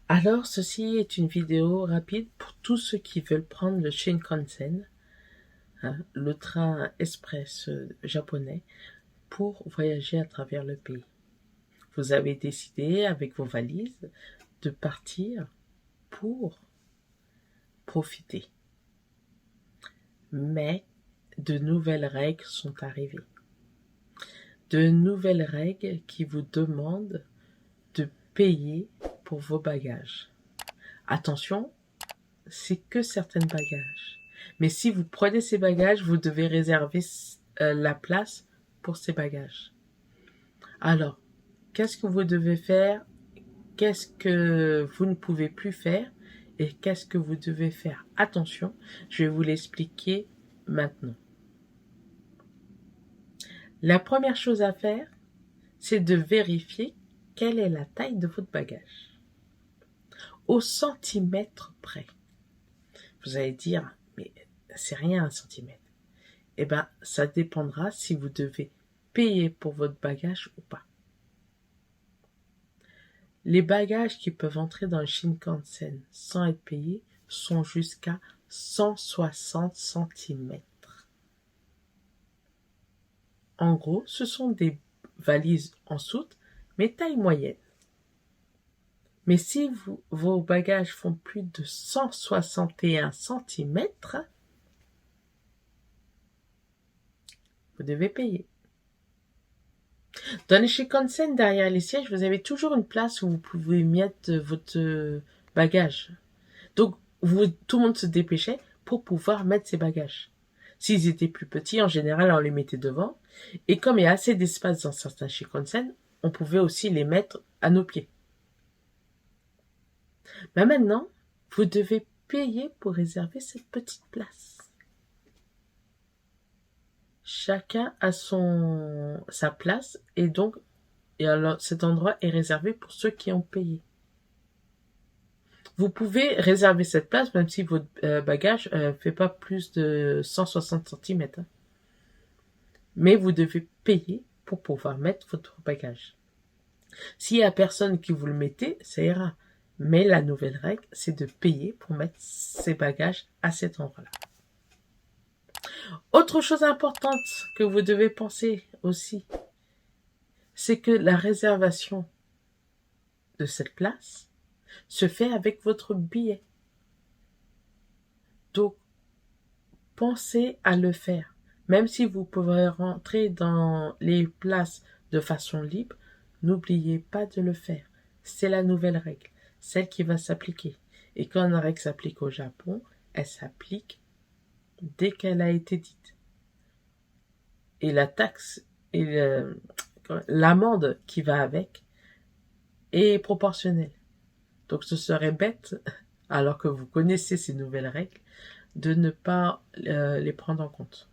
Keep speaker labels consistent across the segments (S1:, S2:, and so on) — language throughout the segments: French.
S1: Alors, ceci est une vidéo rapide pour tous ceux qui veulent prendre le Shinkansen, le train express japonais, pour voyager à travers le pays. Vous avez décidé, avec vos valises, de partir pour profiter. Mais de nouvelles règles sont arrivées. De nouvelles règles qui vous demandent de payer pour vos bagages. Attention, c'est que certains bagages. Mais si vous prenez ces bagages, vous devez réserver la place pour ces bagages. Alors, qu'est-ce que vous devez faire? Qu'est-ce que vous ne pouvez plus faire? Et qu'est-ce que vous devez faire? Attention, je vais vous l'expliquer maintenant. La première chose à faire, c'est de vérifier quelle est la taille de votre bagage. Au centimètre près. Vous allez dire, mais c'est rien un centimètre. Eh bien, ça dépendra si vous devez payer pour votre bagage ou pas. Les bagages qui peuvent entrer dans le Shinkansen sans être payés sont jusqu'à 160 cm. En gros, ce sont des valises en soute, mais taille moyenne. Mais si vos bagages font plus de 161 cm, vous devez payer. Dans les Shinkansen, derrière les sièges, vous avez toujours une place où vous pouvez mettre votre bagage. Donc, tout le monde se dépêchait pour pouvoir mettre ses bagages. S'ils étaient plus petits, en général, on les mettait devant. Et comme il y a assez d'espace dans certains Shinkansen, on pouvait aussi les mettre à nos pieds. Mais maintenant, vous devez payer pour réserver cette petite place. Chacun a sa place et donc alors, cet endroit est réservé pour ceux qui ont payé. Vous pouvez réserver cette place même si votre bagage fait pas plus de 160 cm. Hein. Mais vous devez payer pour pouvoir mettre votre bagage. S'il y a personne qui vous le mettez, ça ira. Mais la nouvelle règle, c'est de payer pour mettre ses bagages à cet endroit-là. Autre chose importante que vous devez penser aussi, c'est que la réservation de cette place se fait avec votre billet. Donc, pensez à le faire. Même si vous pouvez rentrer dans les places de façon libre, n'oubliez pas de le faire. C'est la nouvelle règle, celle qui va s'appliquer. Et quand une règle s'applique au Japon, elle s'applique dès qu'elle a été dite. Et la taxe et l'amende qui va avec est proportionnelle. Donc ce serait bête, alors que vous connaissez ces nouvelles règles, de ne pas les prendre en compte.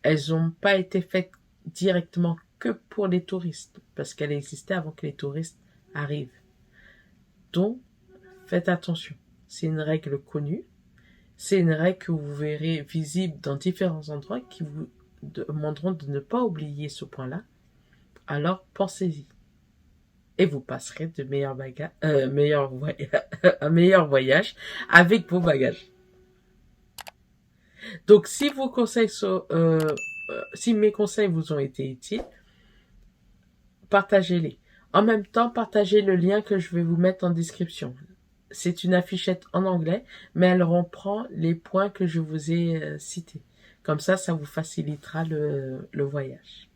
S1: Elles n'ont pas été faites directement que pour les touristes, parce qu'elles existaient avant que les touristes arrivent. Donc, faites attention. C'est une règle connue. C'est une règle que vous verrez visible dans différents endroits qui vous demanderont de ne pas oublier ce point-là. Alors, pensez-y. Et vous passerez de un meilleur voyage avec vos bagages. Donc, si si mes conseils vous ont été utiles, partagez-les. En même temps, partagez le lien que je vais vous mettre en description. C'est une affichette en anglais, mais elle reprend les points que je vous ai cités. Comme ça vous facilitera le voyage.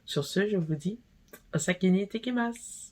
S1: Sur ce, je vous dis, osaki ni tekimasu.